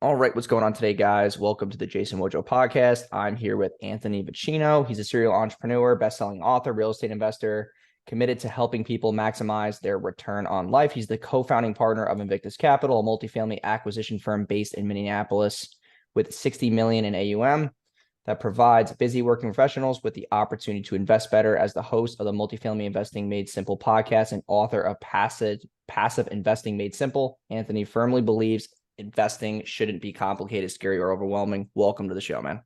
All right, what's going on today, guys? Welcome to the Jason Wojo podcast. I'm here with Anthony Vicino. He's a serial entrepreneur, best-selling author, real estate investor, committed to helping people maximize their return on life. He's the co-founding partner of Invictus Capital, a multifamily acquisition firm based in Minneapolis with 60 million in AUM that provides busy working professionals with the opportunity to invest better. As the host of the Multifamily Investing Made Simple podcast and author of Passive Investing Made Simple, Anthony firmly believes investing shouldn't be complicated, scary, or overwhelming. Welcome to the show, man.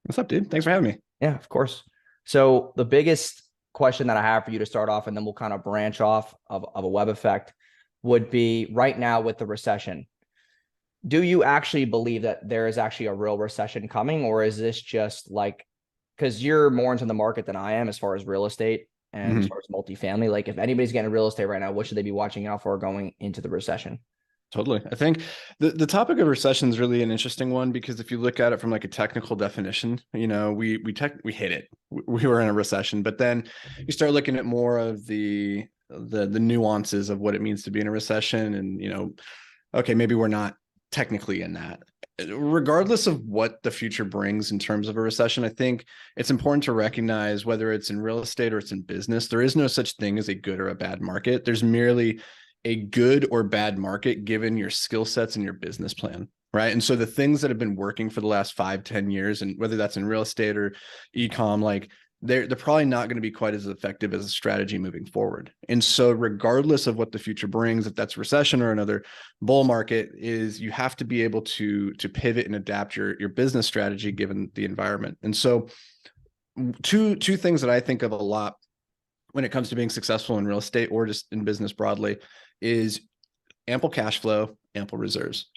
What's up, dude? Thanks for having me. Yeah, of course. So the biggest question that I have for you to start off, and then we'll kind of branch off of a web effect, would be right now with the recession. Do you actually believe that there is actually a real recession coming, or is this just like, because you're more into the market than I am as far as real estate and as far as multifamily, like if anybody's getting real estate right now, what should they be watching out for going into the recession? Totally. I think the topic of recession is really an interesting one because if you look at it from like a technical definition, we hit it. We were in a recession, but then you start looking at more of the nuances of what it means to be in a recession, and okay, maybe we're not technically in that. Regardless of what the future brings in terms of a recession, I think it's important to recognize whether it's in real estate or it's in business, there is no such thing as a good or a bad market. There's merely a good or bad market given your skill sets and your business plan, right? And so the things that have been working for the last 5-10 years, and whether that's in real estate or e-com, like they're probably not going to be quite as effective as a strategy moving forward. And so regardless of what the future brings, if that's recession or another bull market, is you have to be able to pivot and adapt your business strategy given the environment. And so two things that I think of a lot when it comes to being successful in real estate or just in business broadly is ample cash flow, ample reserves.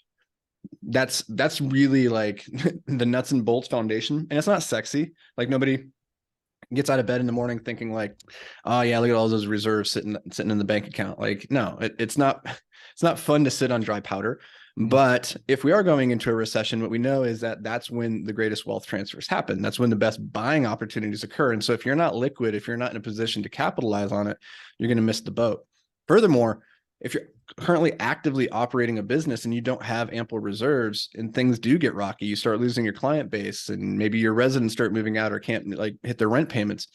That's really like the nuts and bolts foundation. And it's not sexy. Like nobody gets out of bed in the morning thinking like, oh yeah, look at all those reserves sitting in the bank account. Like, no, it's not fun to sit on dry powder. But if we are going into a recession, what we know is that that's when the greatest wealth transfers happen. That's when the best buying opportunities occur. And so if you're not liquid, if you're not in a position to capitalize on it, you're going to miss the boat. Furthermore, if you're currently actively operating a business and you don't have ample reserves and things do get rocky, you start losing your client base and maybe your residents start moving out or can't like hit their rent payments.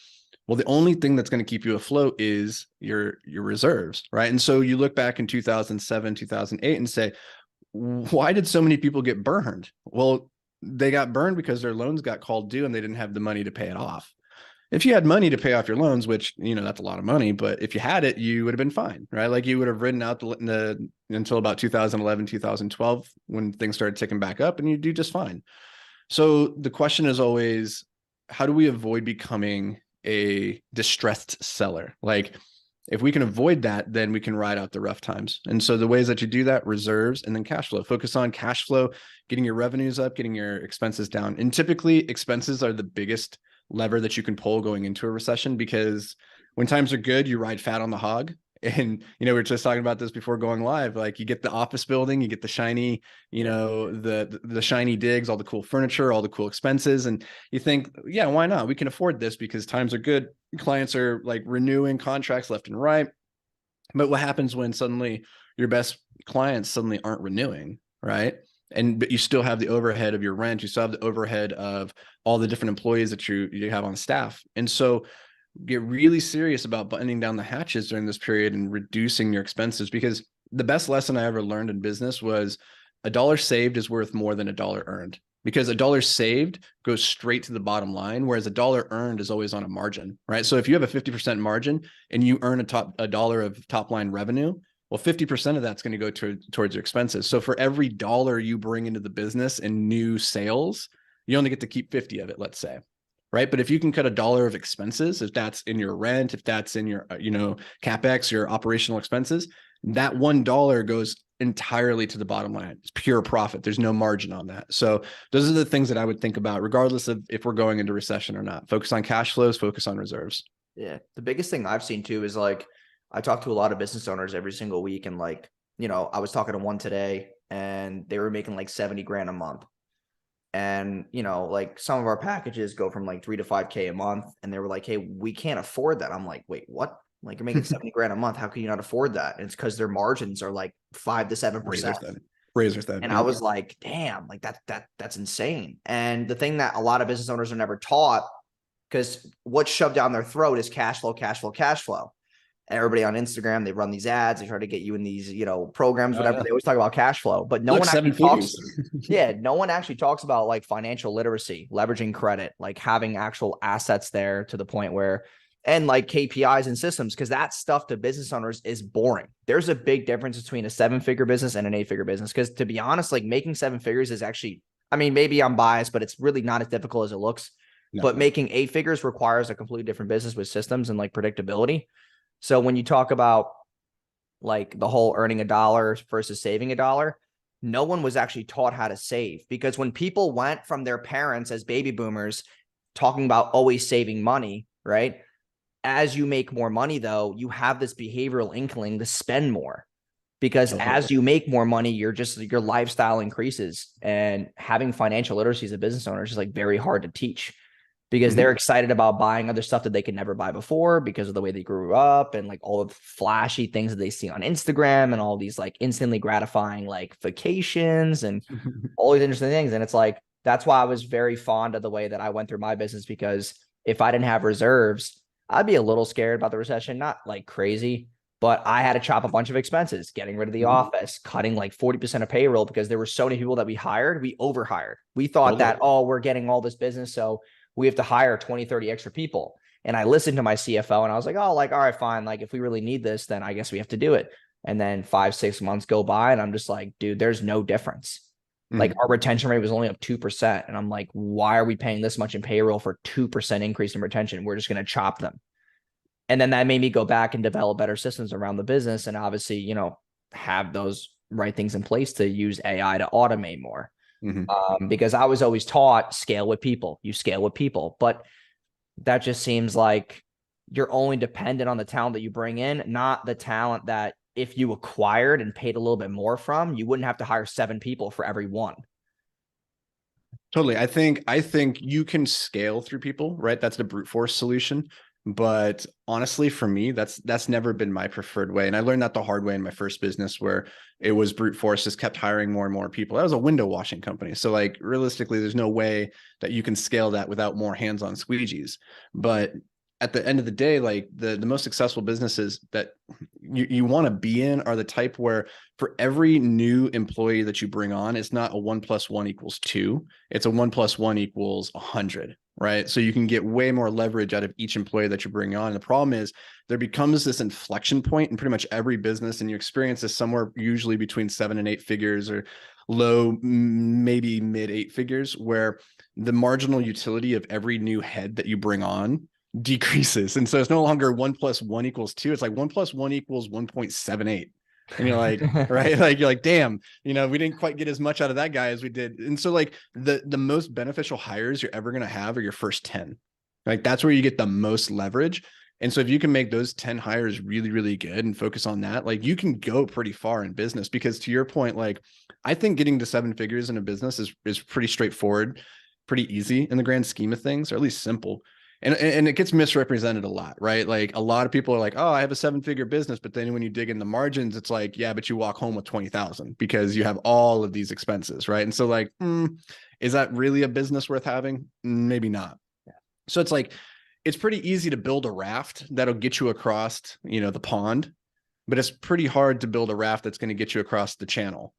Well, the only thing that's going to keep you afloat is your reserves, right? And so you look back in 2007, 2008 and say, why did so many people get burned? Well, they got burned because their loans got called due and they didn't have the money to pay it off. If you had money to pay off your loans, which, that's a lot of money, but if you had it, you would have been fine, right? Like you would have ridden out until about 2011, 2012, when things started ticking back up and you do just fine. So the question is always, how do we avoid becoming a distressed seller? Like if we can avoid that, then we can ride out the rough times. And so the ways that you do that, reserves and then cash flow. Focus on cash flow, getting your revenues up, getting your expenses down. And typically expenses are the biggest lever that you can pull going into a recession, because when times are good, you ride fat on the hog. And, we were just talking about this before going live. Like you get the office building, you get the shiny, the shiny digs, all the cool furniture, all the cool expenses. And you think, yeah, why not? We can afford this because times are good. Clients are like renewing contracts left and right. But what happens when suddenly your best clients suddenly aren't renewing, right? But you still have the overhead of your rent. You still have the overhead of all the different employees that you have on staff. And so get really serious about buttoning down the hatches during this period and reducing your expenses, because the best lesson I ever learned in business was a dollar saved is worth more than a dollar earned, because a dollar saved goes straight to the bottom line, whereas a dollar earned is always on a margin, right? So if you have a 50% margin and you earn a dollar of top line revenue, well, 50% of that's going to go towards your expenses. So for every dollar you bring into the business in new sales, you only get to keep 50 of it, let's say, right? But if you can cut a dollar of expenses, if that's in your rent, if that's in your, CapEx, your operational expenses, that $1 goes entirely to the bottom line. It's pure profit. There's no margin on that. So those are the things that I would think about, regardless of if we're going into recession or not. Focus on cash flows, focus on reserves. Yeah. The biggest thing I've seen too is like, I talk to a lot of business owners every single week. And like, I was talking to one today and they were making like 70 grand a month. And, like some of our packages go from like 3 to 5K a month. And they were like, hey, we can't afford that. I'm like, wait, what? Like you're making 70 grand a month. How can you not afford that? And it's because their margins are like 5 to 7%. razor thin. And I Yep. was like, damn, like that's insane. And the thing that a lot of business owners are never taught, because what's shoved down their throat is cash flow, cash flow, cash flow. Everybody on Instagram, they run these ads, they try to get you in these, programs, whatever. They always talk about cash flow, but no Look, one seven actually talks. figures. Yeah, no one actually talks about like financial literacy, leveraging credit, like having actual assets there to the point where, and like KPIs and systems, because that stuff to business owners is boring. There's a big difference between a 7-figure business and an 8-figure business. Because to be honest, like making 7 figures is actually, I mean, maybe I'm biased, but it's really not as difficult as it looks. No. But making 8 figures requires a completely different business with systems and like predictability. So when you talk about like the whole earning a dollar versus saving a dollar, no one was actually taught how to save, because when people went from their parents as baby boomers talking about always saving money, right? As you make more money, though, you have this behavioral inkling to spend more, because as you make more money, your lifestyle increases, and having financial literacy as a business owner is just like very hard to teach, because they're excited about buying other stuff that they could never buy before because of the way they grew up and like all the flashy things that they see on Instagram and all these like instantly gratifying like vacations and all these interesting things. And it's like, that's why I was very fond of the way that I went through my business, because if I didn't have reserves, I'd be a little scared about the recession, not like crazy, but I had to chop a bunch of expenses, getting rid of the office, cutting like 40% of payroll, because there were so many people that we hired, we overhired. We thought that, oh, we're getting all this business, so we have to hire 20, 30 extra people. And I listened to my CFO and I was like, oh, like, all right, fine. Like if we really need this, then I guess we have to do it. And then 5, 6 months go by and I'm just like, dude, there's no difference. Like our retention rate was only up 2%. And I'm like, why are we paying this much in payroll for 2% increase in retention? We're just going to chop them. And then that made me go back and develop better systems around the business. And obviously, have those right things in place to use AI to automate more. Because I was always taught scale with people, you scale with people, but that just seems like you're only dependent on the talent that you bring in, not the talent that if you acquired and paid a little bit more from, you wouldn't have to hire 7 people for every one. Totally. I think you can scale through people, right? That's the brute force solution. But honestly, for me, that's never been my preferred way. And I learned that the hard way in my first business, where it was brute force, just kept hiring more and more people. That was a window washing company. So like realistically, there's no way that you can scale that without more hands-on squeegees. But at the end of the day, like the most successful businesses that you want to be in are the type where for every new employee that you bring on, it's not a 1 + 1 = 2. It's a 1 + 1 = 100. Right. So you can get way more leverage out of each employee that you bring on. And the problem is there becomes this inflection point in pretty much every business. And you experience this somewhere usually between 7 and 8 figures, or low, maybe mid 8 figures, where the marginal utility of every new head that you bring on decreases. And so it's no longer 1 + 1 = 2. It's like 1 + 1 = 1.78. And you're like, right? Like, you're like, damn, we didn't quite get as much out of that guy as we did. And so like the most beneficial hires you're ever going to have are your first 10. Like that's where you get the most leverage. And so if you can make those 10 hires really, really good and focus on that, like you can go pretty far in business. Because to your point, like I think getting to 7 figures in a business is pretty straightforward, pretty easy in the grand scheme of things, or at least simple. And it gets misrepresented a lot, right? Like a lot of people are like, oh, I have a 7-figure business. But then when you dig in the margins, it's like, yeah, but you walk home with 20,000 because you have all of these expenses, right? And so like, is that really a business worth having? Maybe not. Yeah. So it's like, it's pretty easy to build a raft that'll get you across, the pond, but it's pretty hard to build a raft that's going to get you across the channel.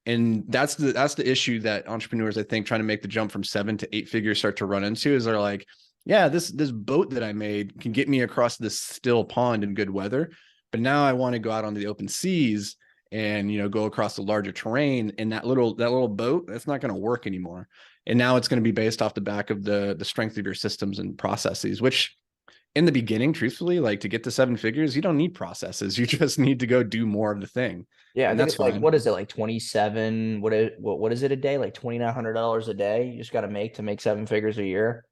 And that's the issue that entrepreneurs, I think, trying to make the jump from 7 to 8 figures start to run into, is they're like, yeah, this boat that I made can get me across this still pond in good weather, but now I want to go out on the open seas and go across the larger terrain, and that little boat, that's not going to work anymore. And now it's going to be based off the back of the strength of your systems and processes, which in the beginning, truthfully, like to get to 7 figures, you don't need processes. You just need to go do more of the thing. Yeah, and I think that's it's like, fine. what is it, like 27? What is it a day? Like $2,900 a day. You just got to make 7 figures a year.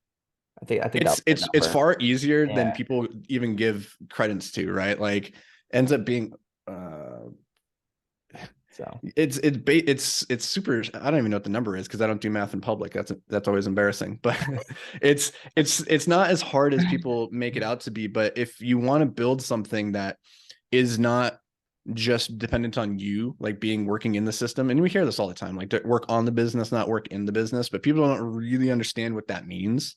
I think It's far easier than Yeah. people even give credits to, right? Like ends up being So it's super. I don't even know what the number is because I don't do math in public. That's always embarrassing. But it's not as hard as people make it out to be. But if you want to build something that is not just dependent on you, like being working in the system. And we hear this all the time, like to work on the business, not work in the business, but people don't really understand what that means,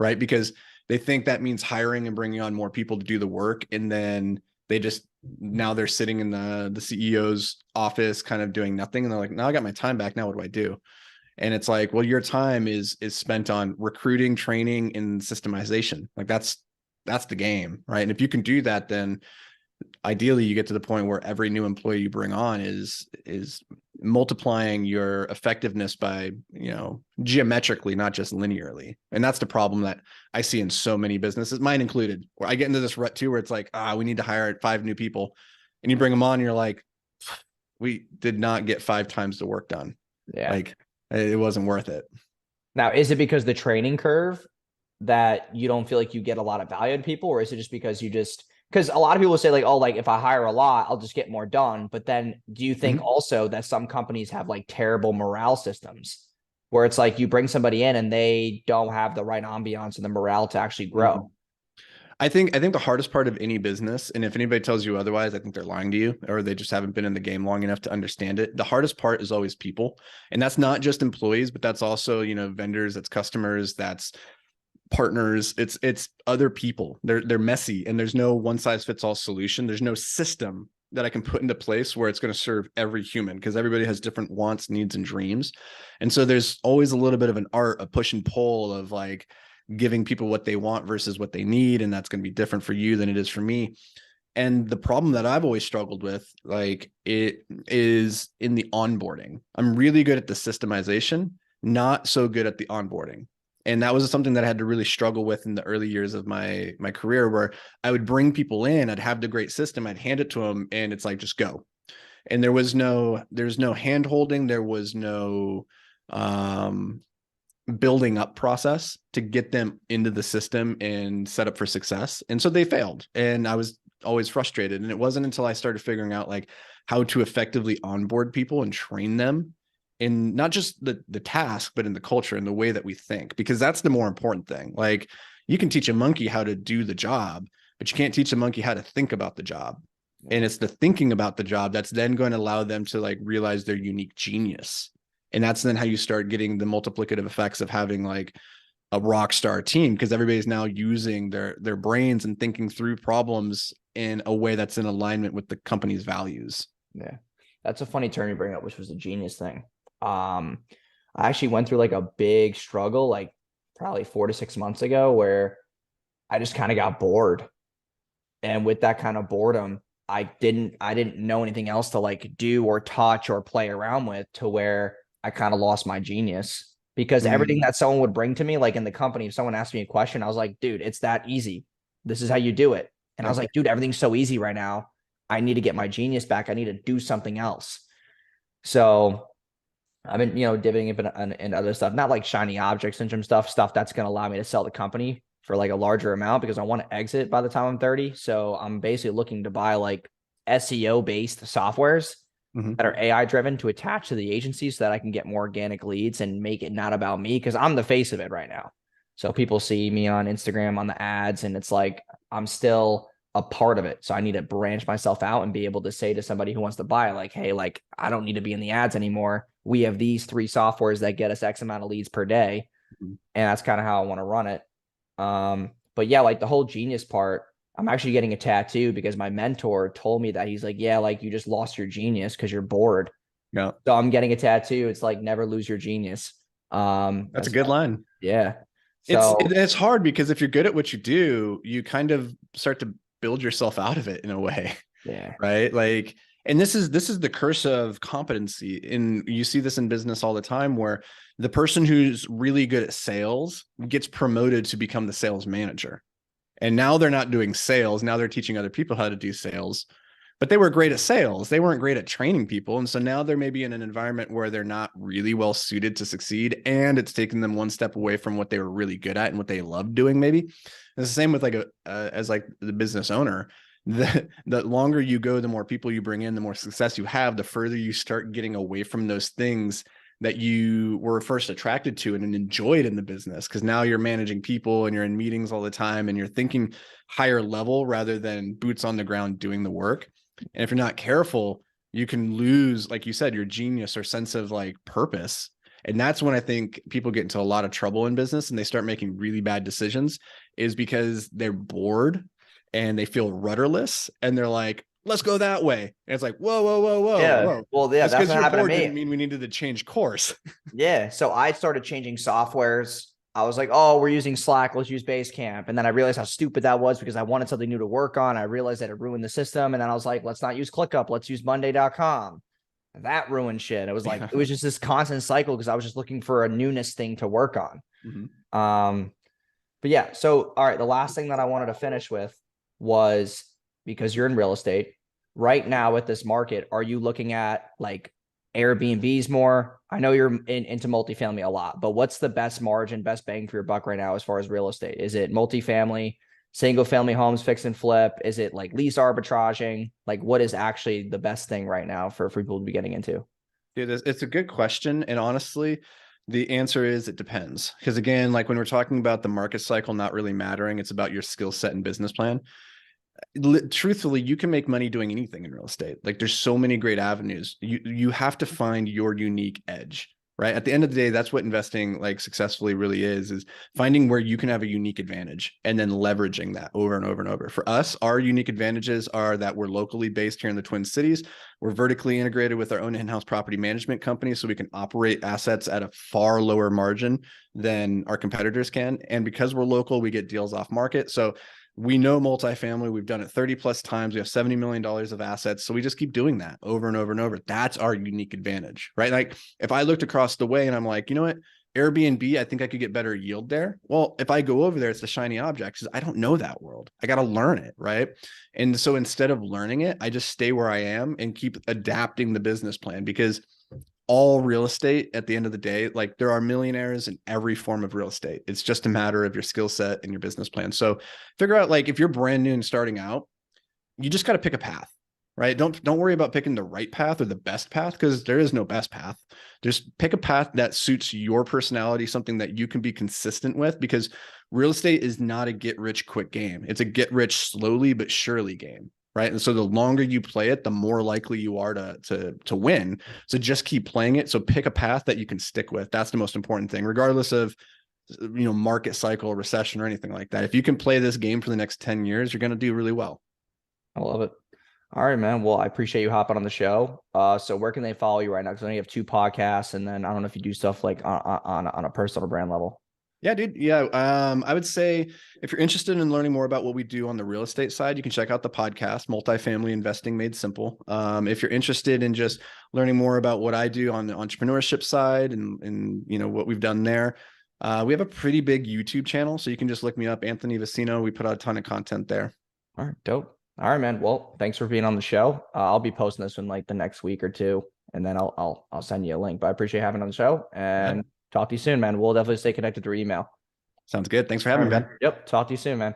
right? Because they think that means hiring and bringing on more people to do the work. And then they just, now they're sitting in the CEO's office kind of doing nothing. And they're like, now I got my time back. Now what do I do? And it's like, well, your time is spent on recruiting, training, and systemization. Like that's the game, right? And if you can do that, then ideally you get to the point where every new employee you bring on is multiplying your effectiveness by, geometrically, not just linearly. And that's the problem that I see in so many businesses, mine included, where I get into this rut too, where it's like, we need to hire 5 new people, and you bring them on and you're like, we did not get 5 times the work done. Yeah. Like it wasn't worth it. Now, is it because the training curve that you don't feel like you get a lot of value in people, or is it just because because a lot of people say like, oh, like if I hire a lot, I'll just get more done. But then do you think also that some companies have like terrible morale systems where it's like you bring somebody in and they don't have the right ambiance and the morale to actually grow? I think the hardest part of any business, and if anybody tells you otherwise, I think they're lying to you, or they just haven't been in the game long enough to understand it. The hardest part is always people. And that's not just employees, but that's also, vendors, that's customers, that's partners, it's other people. They're messy, and there's no one size fits all solution. There's no system that I can put into place where it's going to serve every human, because everybody has different wants, needs, and dreams. And so there's always a little bit of an art, a push and pull of like giving people what they want versus what they need. And that's going to be different for you than it is for me. And the problem that I've always struggled with, like, it is in the onboarding. I'm really good at the systemization, not so good at the onboarding. And that was something that I had to really struggle with in the early years of my career, where I would bring people in, I'd have the great system, I'd hand it to them, and it's like, just go. And there's no hand holding. There was no building up process to get them into the system and set up for success. And so they failed. And I was always frustrated. And it wasn't until I started figuring out like how to effectively onboard people and train them in not just the task, but in the culture and the way that we think, because that's the more important thing. Like, you can teach a monkey how to do the job, but you can't teach a monkey how to think about the job. And it's the thinking about the job that's then going to allow them to like realize their unique genius. And that's then how you start getting the multiplicative effects of having like a rock star team, because everybody's now using their brains and thinking through problems in a way that's in alignment with the company's values. Yeah. That's a funny term you bring up, which was the genius thing. I actually went through like a big struggle, like probably 4 to 6 months ago, where I just kind of got bored. And with that kind of boredom, I didn't know anything else to like do or touch or play around with, to where I kind of lost my genius, because everything that someone would bring to me, like in the company, if someone asked me a question, I was like, dude, it's that easy. This is how you do it. And I was like, dude, everything's so easy right now. I need to get my genius back. I need to do something else. So I've been, dipping in other stuff, not like shiny object syndrome stuff that's going to allow me to sell the company for like a larger amount, because I want to exit by the time I'm 30. So I'm basically looking to buy like SEO based softwares that are AI driven to attach to the agency, so that I can get more organic leads and make it not about me, because I'm the face of it right now. So people see me on Instagram on the ads, and it's like I'm still a part of it. So I need to branch myself out and be able to say to somebody who wants to buy, like, hey, like, I don't need to be in the ads anymore. We have these 3 softwares that get us X amount of leads per day. And that's kind of how I want to run it. But yeah, like the whole genius part, I'm actually getting a tattoo because my mentor told me that. He's like, yeah, like you just lost your genius because you're bored. Yeah. So I'm getting a tattoo. It's like, never lose your genius. That's a good line. Yeah. So it's hard, because if you're good at what you do, you kind of start to build yourself out of it in a way. Yeah. Right. Like, and this is the curse of competency. And you see this in business all the time, where the person who's really good at sales gets promoted to become the sales manager. And now they're not doing sales. Now they're teaching other people how to do sales, but they were great at sales. They weren't great at training people. And so now they're maybe in an environment where they're not really well suited to succeed. And it's taking them one step away from what they were really good at and what they loved doing. Maybe it's the same with like as like the business owner. The longer you go, the more people you bring in, the more success you have, the further you start getting away from those things that you were first attracted to and enjoyed in the business. Because now you're managing people and you're in meetings all the time and you're thinking higher level rather than boots on the ground doing the work. And if you're not careful, you can lose, like you said, your genius or sense of like purpose. And that's when I think people get into a lot of trouble in business and they start making really bad decisions, is because they're bored and they feel rudderless and they're like, let's go that way. And it's like, whoa, whoa, whoa, whoa, Yeah. whoa. Well, yeah, Just that's because what you're happened to bored didn't me. mean we needed to change course. Yeah. So I started changing softwares. I was like, oh, we're using Slack. Let's use Basecamp. And then I realized how stupid that was because I wanted something new to work on. I realized that it ruined the system. And then I was like, let's not use ClickUp. Let's use Monday.com. And that ruined shit. It was like, Yeah. it was just this constant cycle because I was just looking for a newness thing to work on. Mm-hmm. But yeah. So, all right. The last thing that I wanted to finish with was, because you're in real estate right now with this market, are you looking at like Airbnbs more? I know you're into multifamily a lot, but what's the best margin, best bang for your buck right now as far as real estate? Is it multifamily, single family homes, fix and flip? Is it like lease arbitraging? Like, what is actually the best thing right now for people to be getting into? Dude, it's a good question. And honestly, the answer is it depends. Because again, like when we're talking about the market cycle not really mattering, it's about your skill set and business plan. Truthfully, you can make money doing anything in real estate. Like there's so many great avenues. You have to find your unique edge, right? At the end of the day, that's what investing like successfully really is finding where you can have a unique advantage and then leveraging that over and over and over. For us, our unique advantages are that we're locally based here in the Twin Cities. We're vertically integrated with our own in-house property management company, so we can operate assets at a far lower margin than our competitors can. And because we're local, we get deals off market. So we know multifamily. We've done it 30 plus times. We have $70 million of assets. So we just keep doing that over and over and over. That's our unique advantage, right? Like if I looked across the way and I'm like, you know what? Airbnb, I think I could get better yield there. Well, if I go over there, it's the shiny object. I don't know that world. I got to learn it, right? And so instead of learning it, I just stay where I am and keep adapting the business plan, because all real estate at the end of the day, like there are millionaires in every form of real estate. It's just a matter of your skill set and your business plan. So figure out, like, if you're brand new and starting out, you just got to pick a path, right? Don't worry about picking the right path or the best path, because there is no best path. Just pick a path that suits your personality, something that you can be consistent with, because real estate is not a get rich quick game. It's a get rich slowly but surely game. Right. And so the longer you play it, the more likely you are to win. So just keep playing it. So pick a path that you can stick with. That's the most important thing, regardless of, market cycle, recession, or anything like that. If you can play this game for the next 10 years, you're going to do really well. I love it. All right, man. Well, I appreciate you hopping on the show. So where can they follow you right now? Because I know you have two podcasts, and then I don't know if you do stuff like on a personal brand level. Yeah, dude. Yeah. I would say if you're interested in learning more about what we do on the real estate side, you can check out the podcast, Multifamily Investing Made Simple. If you're interested in just learning more about what I do on the entrepreneurship side and what we've done there, we have a pretty big YouTube channel. So you can just look me up, Anthony Vicino. We put out a ton of content there. All right, dope. All right, man. Well, thanks for being on the show. I'll be posting this in like the next week or two, and then I'll send you a link. But I appreciate having on the show, and talk to you soon, man. We'll definitely stay connected through email. Sounds good. Thanks for having me, Right, man. Yep. Talk to you soon, man.